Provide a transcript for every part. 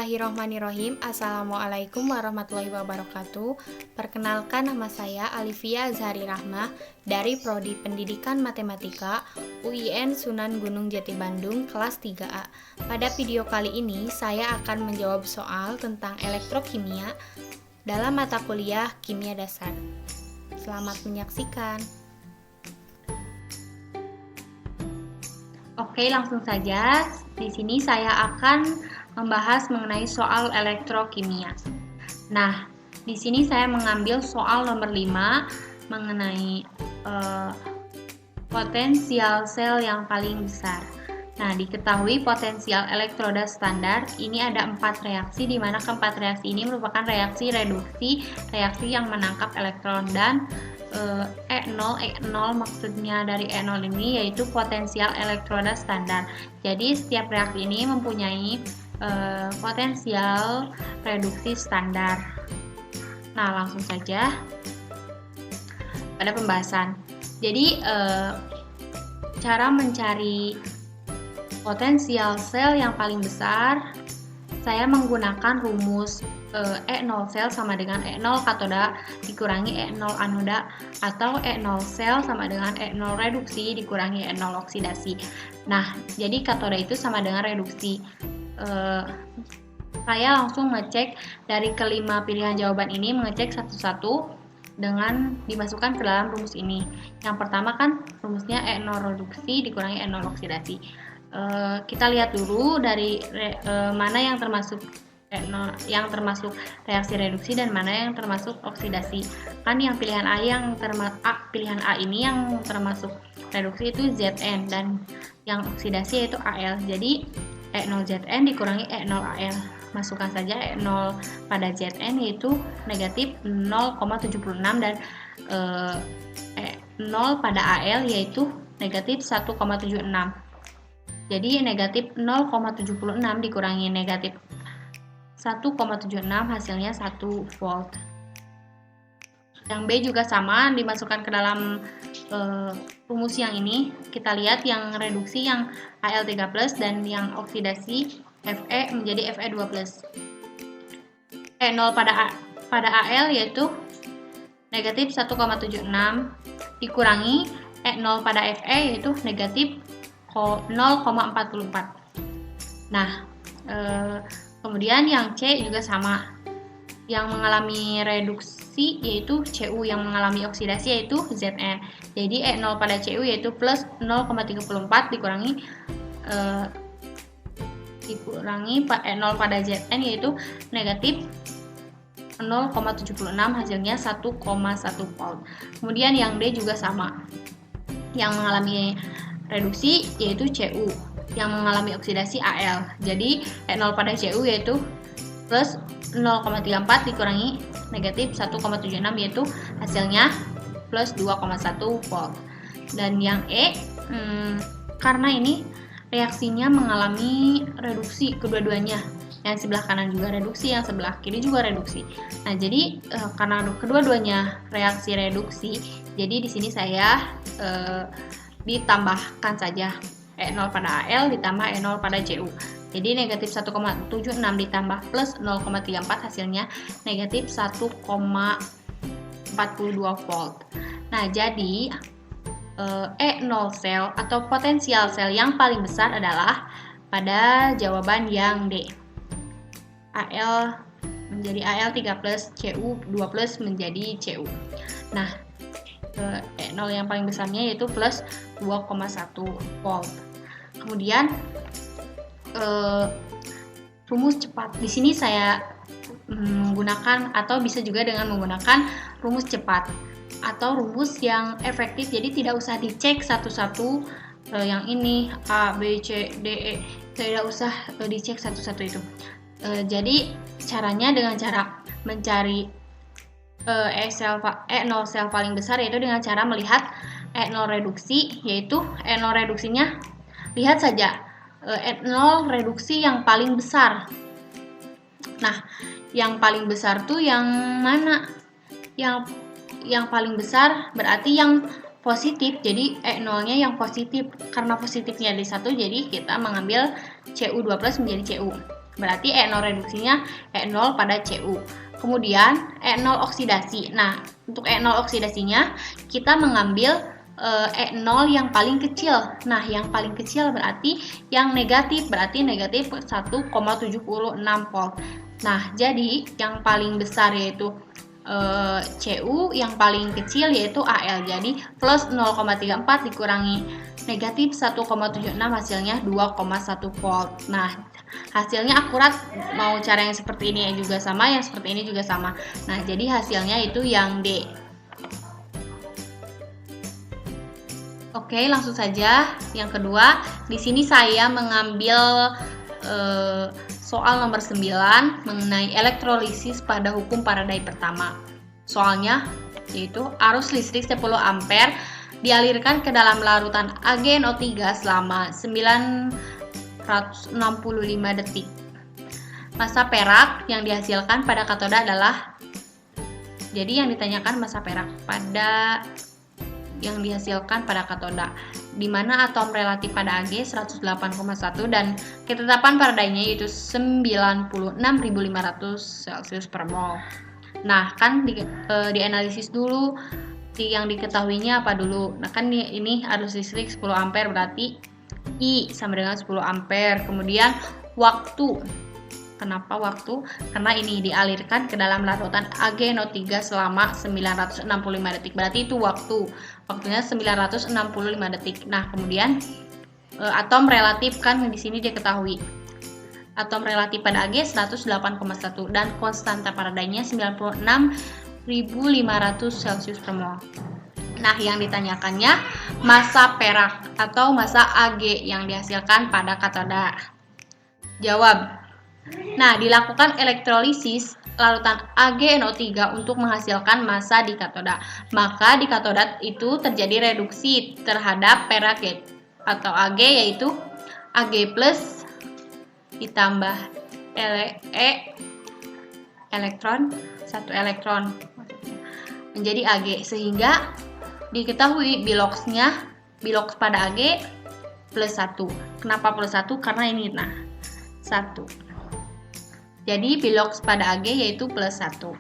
Bismillahirrohmanirrohim. Assalamualaikum warahmatullahi wabarakatuh. Perkenalkan, nama saya Alifia Azhari Rahmah dari Prodi Pendidikan Matematika UIN Sunan Gunung Jati Bandung kelas 3A. Pada video kali ini saya akan menjawab soal tentang elektrokimia dalam mata kuliah kimia dasar. Selamat menyaksikan. Oke, langsung saja. Di sini saya akan membahas mengenai soal elektrokimia. Nah, di sini saya mengambil soal nomor 5 mengenai potensial sel yang paling besar. Nah, diketahui potensial elektroda standar ini ada 4 reaksi, di mana keempat reaksi ini merupakan reaksi reduksi, reaksi yang menangkap elektron, dan E0 maksudnya dari E0 ini yaitu potensial elektroda standar. Jadi setiap reaksi ini mempunyai potensial reduksi standar. Nah, langsung saja pada pembahasan. Jadi cara mencari potensial sel yang paling besar, saya menggunakan rumus E0 sel sama dengan E0 katoda dikurangi E0 anoda, atau E0 sel sama dengan E0 reduksi dikurangi E0 oksidasi. Nah, jadi katoda itu sama dengan reduksi. Saya langsung ngecek dari kelima pilihan jawaban ini, mengecek satu-satu dengan dimasukkan ke dalam rumus ini. Yang pertama kan rumusnya E0 reduksi dikurangi E0 oksidasi. Kita lihat dulu dari mana yang termasuk E0, yang termasuk reaksi reduksi dan mana yang termasuk oksidasi. Kan yang pilihan A pilihan A ini yang termasuk reduksi itu Zn, dan yang oksidasi yaitu Al. Jadi E0Zn dikurangi E0Al. Masukkan saja E0 pada Zn yaitu negatif 0,76 dan E0 pada Al yaitu negatif 1,76. Jadi negatif 0,76 dikurangi negatif 1,76 hasilnya 1 volt. Yang B juga sama, dimasukkan ke dalam rumus yang ini. Kita lihat yang reduksi yang Al3+, dan yang oksidasi Fe menjadi Fe2+. E0 pada Al yaitu negatif 1,76 dikurangi E0 pada Fe yaitu negatif 0,44. Nah, kemudian yang C juga sama, yang mengalami reduksi yaitu Cu, yang mengalami oksidasi yaitu Zn. Jadi E0 pada Cu yaitu plus 0,34 dikurangi E0 pada Zn yaitu negatif 0,76 hasilnya 1,1 volt. Kemudian yang D juga sama, yang mengalami reduksi yaitu Cu, yang mengalami oksidasi Al. Jadi E0 pada Cu yaitu plus 0,34 dikurangi negatif 1,76 yaitu hasilnya plus 2,1 volt. Dan yang E, karena ini reaksinya mengalami reduksi kedua-duanya, yang sebelah kanan juga reduksi, yang sebelah kiri juga reduksi. Nah, jadi karena kedua-duanya reaksi reduksi, jadi di sini saya ditambahkan saja E0 pada Al ditambah E0 pada Cu. Jadi negatif 1,76 ditambah plus 0,34 hasilnya negatif 1,42 volt. Nah, jadi E0 sel atau potensial sel yang paling besar adalah pada jawaban yang D. Al menjadi Al3+, Cu2+ menjadi Cu. Nah, E0 yang paling besarnya yaitu plus 2,1 volt. Kemudian rumus cepat. Di sini saya menggunakan, atau bisa juga dengan menggunakan rumus cepat atau rumus yang efektif. Jadi tidak usah dicek satu-satu, yang ini A, B, C, D, E. Tidak usah dicek satu-satu itu. Jadi caranya dengan cara mencari E0 sel paling besar yaitu dengan cara melihat E0 reduksi, yaitu E0 reduksinya, lihat saja E0 reduksi yang paling besar. Nah, yang paling besar tuh yang mana? Yang paling besar berarti yang positif, jadi E0-nya yang positif. Karena positifnya di 1, jadi kita mengambil Cu2+ menjadi Cu. Berarti E0 reduksinya E0 pada Cu. Kemudian E0 oksidasi. Nah, untuk E0 oksidasinya kita mengambil E0 yang paling kecil. Nah, yang paling kecil berarti yang negatif, berarti negatif 1,76 volt. Nah, jadi yang paling besar yaitu Cu, yang paling kecil yaitu Al. Jadi plus 0,34 dikurangi negatif 1,76 hasilnya 2,1 volt. Nah, hasilnya akurat, mau cara yang seperti ini juga sama, yang seperti ini juga sama. Nah, jadi hasilnya itu yang D. Oke, langsung saja yang kedua. Di sini saya mengambil soal nomor 9 mengenai elektrolisis pada hukum Faraday pertama. Soalnya yaitu arus listrik 10 ampere dialirkan ke dalam larutan AgNO3 selama 965 detik. Massa perak yang dihasilkan pada katoda adalah, jadi yang ditanyakan massa perak pada yang dihasilkan pada katoda, di mana atom relatif pada Ag 108,1 dan ketetapan Faraday-nya yaitu 96.500 Celcius per mol. Nah, kan dianalisis dulu yang diketahuinya apa dulu. Nah, kan ini arus listrik 10 ampere berarti I sama dengan 10 ampere. Kemudian waktu. Kenapa waktu? Karena ini dialirkan ke dalam larutan AgNO3 selama 965 detik. Berarti itu waktu. Waktunya 965 detik. Nah, kemudian atom relatif kan di sini diketahui. Atom relatif pada Ag 108,1 dan konstanta Faraday-nya 96.500 Celcius per mol. Nah, yang ditanyakannya massa perak atau massa Ag yang dihasilkan pada katoda. Jawab. Nah, dilakukan elektrolisis larutan AgNO3 untuk menghasilkan massa di katoda. Maka di katoda itu terjadi reduksi terhadap perak atau Ag, yaitu Ag plus ditambah elektron, 1 elektron menjadi Ag, sehingga diketahui bilox pada Ag plus 1. Kenapa plus 1? Karena ini 1. Jadi bilox pada Ag yaitu plus 1.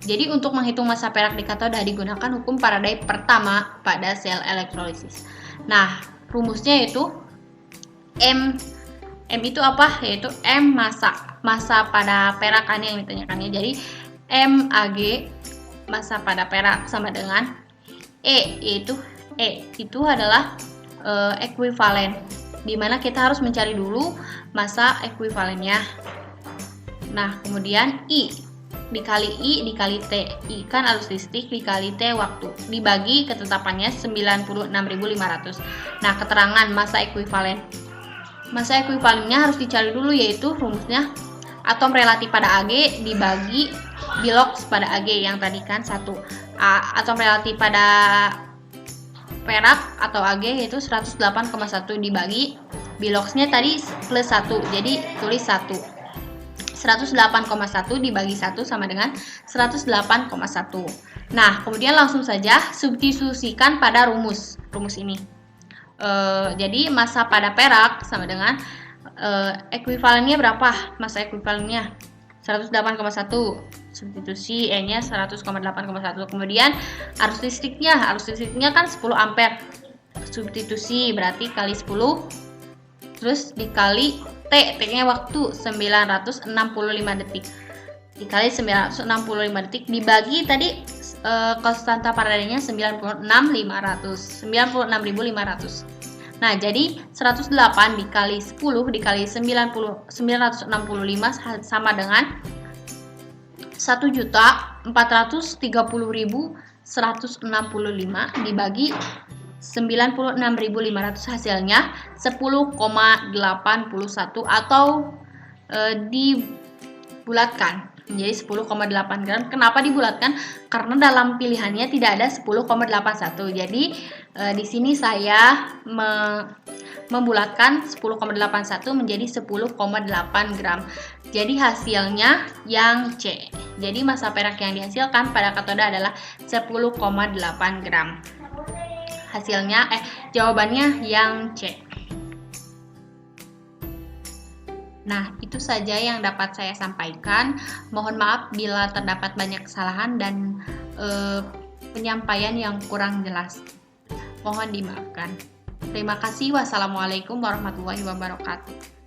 Jadi untuk menghitung massa perak di katoda digunakan hukum Faraday pertama pada sel elektrolisis. Nah, rumusnya yaitu M itu apa? Yaitu M massa pada perak kan yang ditanyakannya. Jadi Mag massa pada perak sama dengan E, yaitu E itu adalah ekuivalen, dimana kita harus mencari dulu massa ekuivalennya. Nah, kemudian I dikali T. I kan arus listrik dikali T waktu. Dibagi ketetapannya 96.500. Nah, keterangan massa ekuivalen. Massa ekuivalennya harus dicari dulu, yaitu rumusnya atom relatif pada Ag dibagi bilox pada Ag yang tadi kan 1. Atom relatif pada perak atau Ag yaitu 108,1 dibagi biloxnya tadi plus 1. Jadi tulis 1. 108,1 dibagi 1 sama dengan 108,1. Nah, kemudian langsung saja substitusikan pada rumus ini. Jadi massa pada perak sama dengan ekuivalennya berapa? Massa ekuivalennya 108,1. Substitusi E-nya 100,8,1. Kemudian arus listriknya kan 10 ampere. Substitusi berarti kali 10 terus dikali T-nya waktu 965 detik. Dikali 965 detik dibagi tadi konstanta Faraday-nya 96.500. Nah, jadi 108 dikali 10 dikali 965 sama dengan 1.430.165 dibagi 96.500 hasilnya 10,81 atau dibulatkan menjadi 10,8 gram. Kenapa dibulatkan? Karena dalam pilihannya tidak ada 10,81. Jadi di sini saya membulatkan 10,81 menjadi 10,8 gram. Jadi hasilnya yang C. Jadi massa perak yang dihasilkan pada katoda adalah 10,8 gram. Hasilnya jawabannya yang C. Nah, itu saja yang dapat saya sampaikan. Mohon maaf bila terdapat banyak kesalahan dan penyampaian yang kurang jelas. Mohon dimaafkan. Terima kasih. Wassalamualaikum warahmatullahi wabarakatuh.